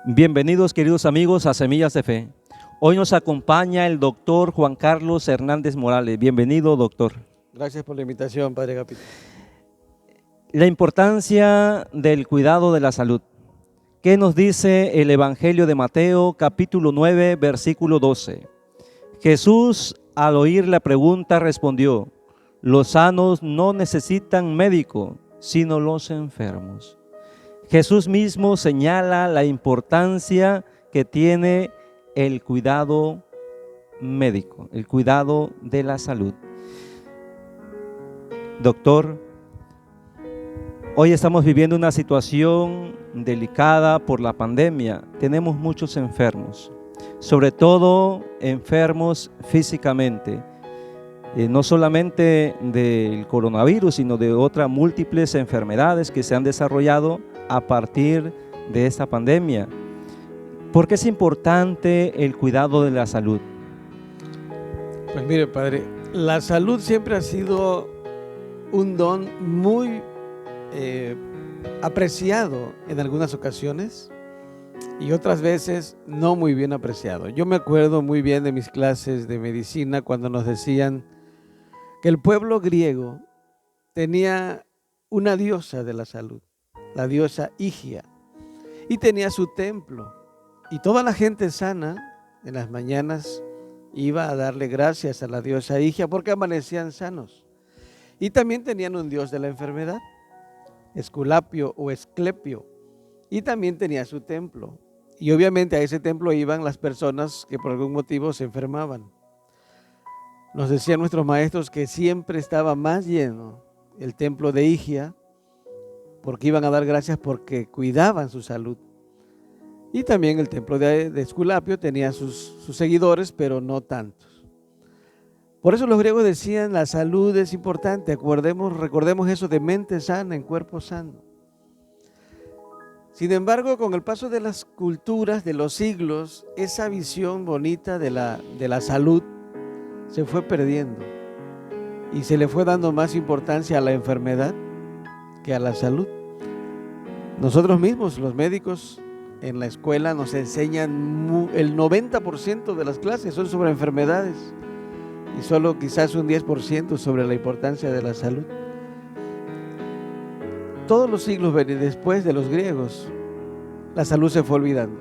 Bienvenidos, queridos amigos, a Semillas de Fe. Hoy nos acompaña el doctor Juan Carlos Hernández Morales. Bienvenido, doctor. Gracias por la invitación, Padre Agapito. La importancia del cuidado de la salud. ¿Qué nos dice el Evangelio de Mateo, capítulo 9, versículo 12? Jesús, al oír la pregunta, respondió: los sanos no necesitan médico, sino los enfermos. Jesús mismo señala la importancia que tiene el cuidado médico, el cuidado de la salud. Doctor, hoy estamos viviendo una situación delicada por la pandemia. Tenemos muchos enfermos, sobre todo enfermos físicamente, no solamente del coronavirus, sino de otras múltiples enfermedades que se han desarrollado a partir de esta pandemia. ¿Por qué es importante el cuidado de la salud? Pues mire, Padre, la salud siempre ha sido un don muy apreciado en algunas ocasiones y otras veces no muy bien apreciado. Yo me acuerdo muy bien de mis clases de medicina cuando nos decían que el pueblo griego tenía una diosa de la salud, la diosa Higia, y tenía su templo, y toda la gente sana en las mañanas iba a darle gracias a la diosa Higia porque amanecían sanos. Y también tenían un dios de la enfermedad, Esculapio o Esclepio, y también tenía su templo, y obviamente a ese templo iban las personas que por algún motivo se enfermaban. Nos decían nuestros maestros que siempre estaba más lleno el templo de Higia, porque iban a dar gracias porque cuidaban su salud. Y también el templo de Esculapio tenía sus seguidores, pero no tantos. Por eso los griegos decían: la salud es importante, recordemos eso de mente sana en cuerpo sano. Sin embargo, con el paso de las culturas, de los siglos, esa visión bonita de la salud se fue perdiendo y se le fue dando más importancia a la enfermedad que a la salud. Nosotros mismos, los médicos, en la escuela nos enseñan el 90% de las clases son sobre enfermedades y solo quizás un 10% sobre la importancia de la salud. Todos los siglos después de los griegos, la salud se fue olvidando.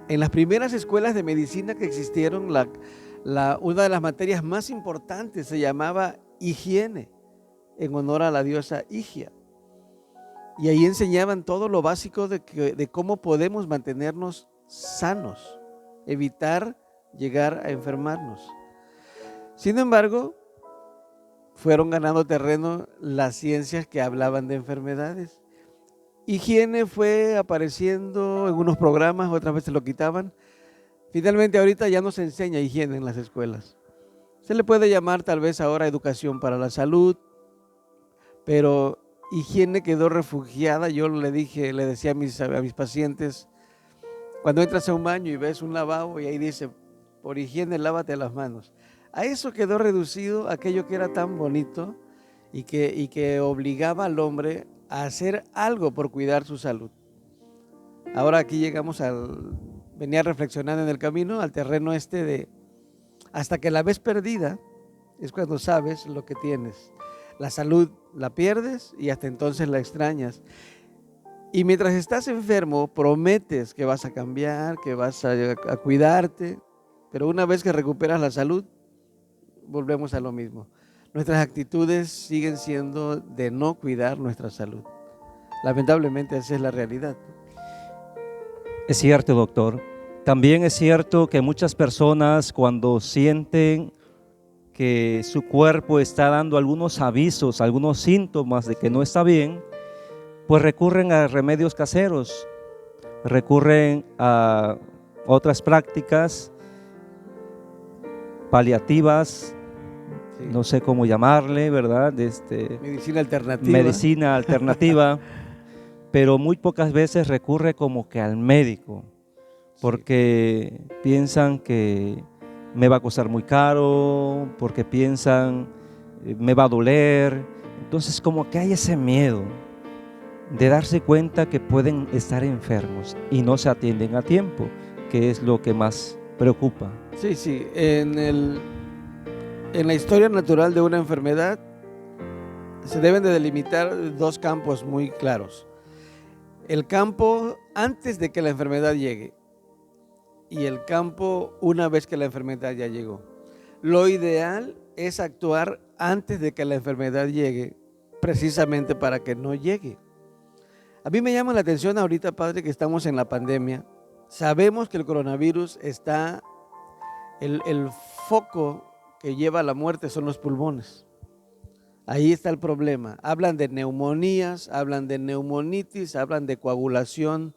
En las primeras escuelas de medicina que existieron, una de las materias más importantes se llamaba higiene, en honor a la diosa Higia. Y ahí enseñaban todo lo básico de cómo podemos mantenernos sanos, evitar llegar a enfermarnos. Sin embargo, fueron ganando terreno las ciencias que hablaban de enfermedades. Higiene fue apareciendo en unos programas, otras veces lo quitaban. Finalmente ahorita ya no se enseña higiene en las escuelas. Se le puede llamar tal vez ahora educación para la salud, pero higiene quedó refugiada. Yo le decía a mis pacientes, cuando entras a un baño y ves un lavabo y ahí dice: por higiene lávate las manos. A eso quedó reducido aquello que era tan bonito y que obligaba al hombre a hacer algo por cuidar su salud. Ahora aquí llegamos venía reflexionando en el camino al terreno de hasta que la ves perdida es cuando sabes lo que tienes. La salud la pierdes y hasta entonces la extrañas. Y mientras estás enfermo prometes que vas a cambiar, que vas a cuidarte, pero una vez que recuperas la salud, volvemos a lo mismo. Nuestras actitudes siguen siendo de no cuidar nuestra salud. Lamentablemente esa es la realidad. Es cierto, doctor. También es cierto que muchas personas, cuando sienten que su cuerpo está dando algunos avisos, algunos síntomas de que no está bien, pues recurren a remedios caseros, recurren a otras prácticas paliativas, sí, no sé cómo llamarle, ¿verdad? Medicina alternativa, pero muy pocas veces recurre como que al médico, porque piensan que me va a costar muy caro, porque piensan me va a doler. Entonces como que hay ese miedo. de darse cuenta que pueden estar enfermos y no se atienden a tiempo, que es lo que más preocupa. Sí, sí. En la historia natural de una enfermedad se deben de delimitar dos campos muy claros. El campo antes de que la enfermedad llegue y el campo una vez que la enfermedad ya llegó. Lo ideal es actuar antes de que la enfermedad llegue, precisamente para que no llegue. A mí me llama la atención ahorita, padre, que estamos en la pandemia. Sabemos que el coronavirus está, el foco que lleva a la muerte son los pulmones. Ahí está el problema. Hablan de neumonías, hablan de neumonitis, hablan de coagulación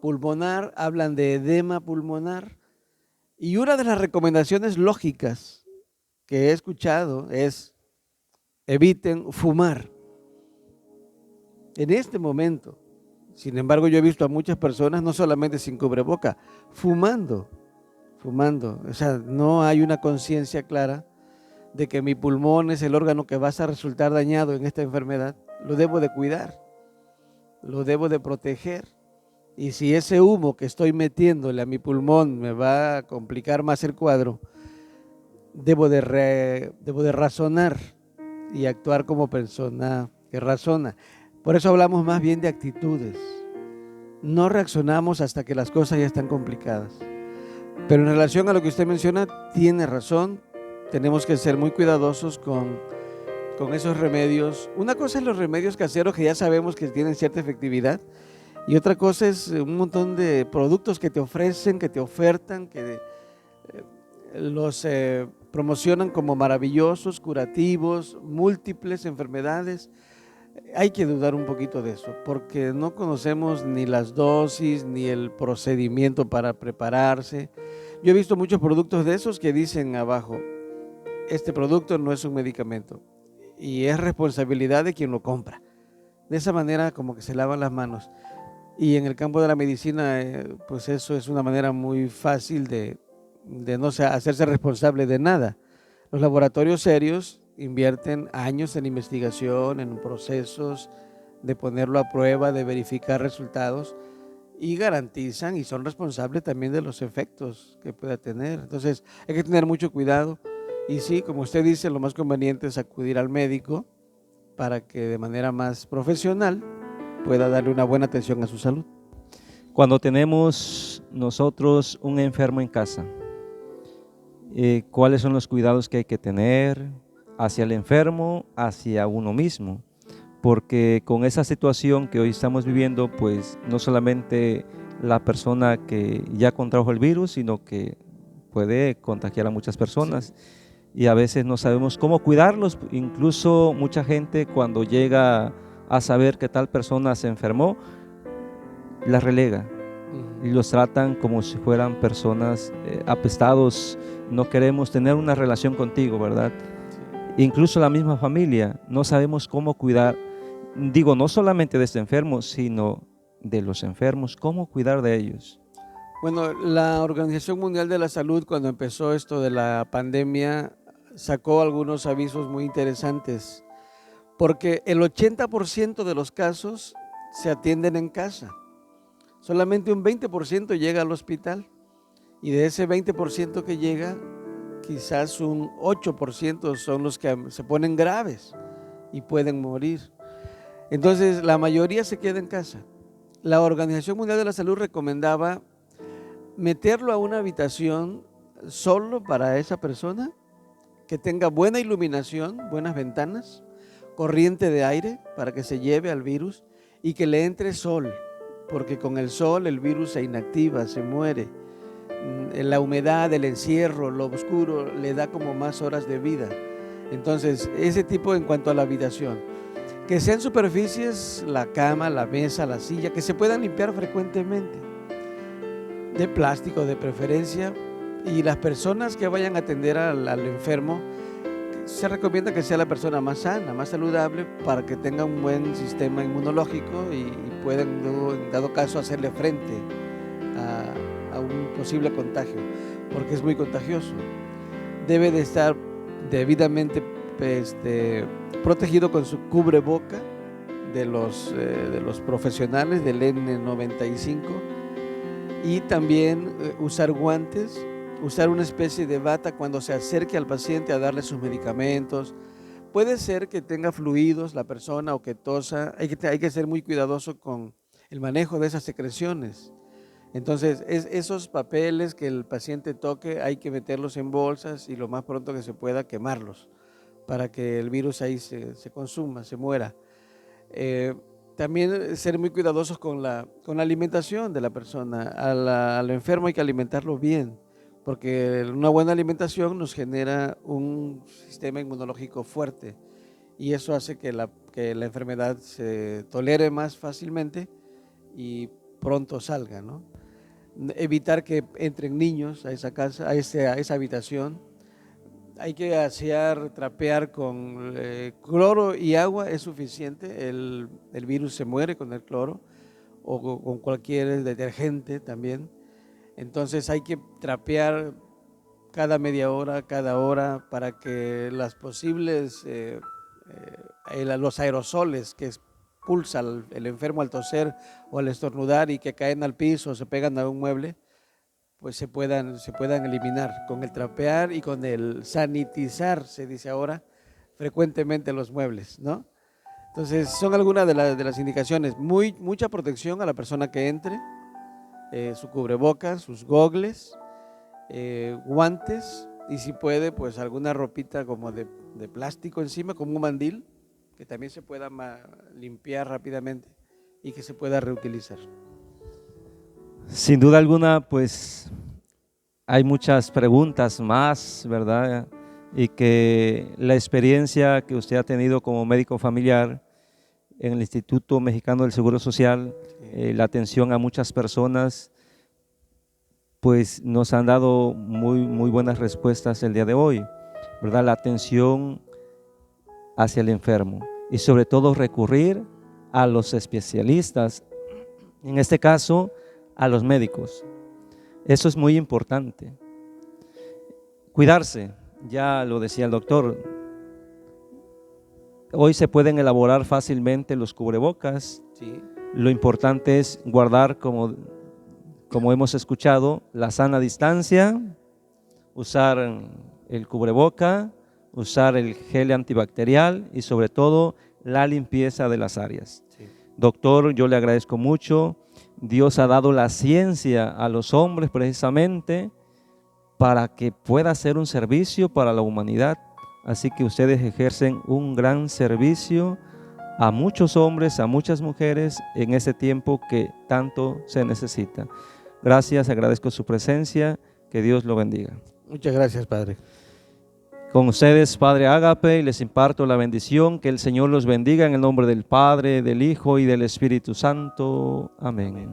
pulmonar, hablan de edema pulmonar. Y una de las recomendaciones lógicas que he escuchado es: eviten fumar. En este momento, sin embargo, yo he visto a muchas personas, no solamente sin cubreboca, fumando. O sea, no hay una conciencia clara de que mi pulmón es el órgano que va a resultar dañado en esta enfermedad. Lo debo de cuidar, lo debo de proteger. Y si ese humo que estoy metiéndole a mi pulmón me va a complicar más el cuadro, debo de razonar y actuar como persona que razona. Por eso hablamos más bien de actitudes. No reaccionamos hasta que las cosas ya están complicadas. Pero en relación a lo que usted menciona, tiene razón. Tenemos que ser muy cuidadosos con esos remedios. Una cosa es los remedios caseros, que ya sabemos que tienen cierta efectividad, y otra cosa es un montón de productos que te ofrecen, que te ofertan, que los promocionan como maravillosos, curativos, múltiples enfermedades. Hay que dudar un poquito de eso, porque no conocemos ni las dosis, ni el procedimiento para prepararse. Yo he visto muchos productos de esos que dicen abajo: este producto no es un medicamento y es responsabilidad de quien lo compra. De esa manera como que se lavan las manos. Y en el campo de la medicina, pues eso es una manera muy fácil de no hacerse responsable de nada. Los laboratorios serios invierten años en investigación, en procesos de ponerlo a prueba, de verificar resultados, y garantizan y son responsables también de los efectos que pueda tener. Entonces hay que tener mucho cuidado, y sí, como usted dice, lo más conveniente es acudir al médico para que de manera más profesional pueda darle una buena atención a su salud. Cuando tenemos nosotros un enfermo en casa, ¿cuáles son los cuidados que hay que tener hacia el enfermo, hacia uno mismo? Porque con esa situación que hoy estamos viviendo, pues no solamente la persona que ya contrajo el virus, sino que puede contagiar a muchas personas. Sí. Y a veces no sabemos cómo cuidarlos. Incluso mucha gente, cuando llega a saber que tal persona se enfermó, la relega y los tratan como si fueran personas apestados. No queremos tener una relación contigo, ¿verdad? Sí. Incluso la misma familia, no sabemos cómo cuidar, digo, no solamente de este enfermo, sino de los enfermos, cómo cuidar de ellos. Bueno, la Organización Mundial de la Salud, cuando empezó esto de la pandemia, sacó algunos avisos muy interesantes, porque el 80% de los casos se atienden en casa. Solamente un 20% llega al hospital, y de ese 20% que llega, quizás un 8% son los que se ponen graves y pueden morir. Entonces, la mayoría se queda en casa. La Organización Mundial de la Salud recomendaba meterlo a una habitación solo para esa persona, que tenga buena iluminación, buenas ventanas, corriente de aire para que se lleve al virus, y que le entre sol, porque con el sol el virus se inactiva, se muere. La humedad, el encierro, lo oscuro le da como más horas de vida. Entonces, ese tipo en cuanto a la habitación. Que sean superficies, la cama, la mesa, la silla, que se puedan limpiar frecuentemente, de plástico de preferencia. Y las personas que vayan a atender al enfermo, se recomienda que sea la persona más sana, más saludable, para que tenga un buen sistema inmunológico y puedan, en dado caso, hacerle frente a un posible contagio, porque es muy contagioso. Debe de estar debidamente protegido con su cubreboca de los profesionales del N95, y también usar guantes, usar una especie de bata cuando se acerque al paciente a darle sus medicamentos. Puede ser que tenga fluidos la persona o que tosa. Hay que ser muy cuidadoso con el manejo de esas secreciones. Entonces, esos papeles que el paciente toque hay que meterlos en bolsas y lo más pronto que se pueda quemarlos para que el virus ahí se consuma, se muera. También ser muy cuidadosos con la alimentación de la persona. Al enfermo hay que alimentarlo bien, porque una buena alimentación nos genera un sistema inmunológico fuerte y eso hace que la enfermedad se tolere más fácilmente y pronto salga, ¿no? Evitar que entren niños a esa casa, a esa habitación. Hay que asear, trapear con cloro y agua, es suficiente. El virus se muere con el cloro o con cualquier detergente también. Entonces hay que trapear cada media hora, cada hora, para que las posibles, los aerosoles que expulsa el enfermo al toser o al estornudar y que caen al piso o se pegan a un mueble, pues se puedan eliminar con el trapear y con el sanitizar, se dice ahora, frecuentemente los muebles, ¿no? Entonces son algunas de las indicaciones. Mucha protección a la persona que entre, su cubrebocas, sus gogles, guantes y si puede, pues alguna ropita como de plástico encima, como un mandil, que también se pueda limpiar rápidamente y que se pueda reutilizar. Sin duda alguna, pues hay muchas preguntas más, ¿verdad? Y que la experiencia que usted ha tenido como médico familiar en el Instituto Mexicano del Seguro Social, la atención a muchas personas, pues nos han dado muy buenas respuestas el día de hoy, ¿verdad? La atención hacia el enfermo y sobre todo recurrir a los especialistas, en este caso a los médicos. Eso es muy importante. Cuidarse, ya lo decía el doctor. Hoy se pueden elaborar fácilmente los cubrebocas. Sí. Lo importante es guardar, como hemos escuchado, la sana distancia, usar el cubreboca, usar el gel antibacterial y sobre todo la limpieza de las áreas. Sí. Doctor, yo le agradezco mucho. Dios ha dado la ciencia a los hombres precisamente para que pueda hacer un servicio para la humanidad. Así que ustedes ejercen un gran servicio a muchos hombres, a muchas mujeres en ese tiempo que tanto se necesita. Gracias, agradezco su presencia, que Dios lo bendiga. Muchas gracias, Padre. Con ustedes, Padre Ágape, y les imparto la bendición, que el Señor los bendiga en el nombre del Padre, del Hijo y del Espíritu Santo. Amén.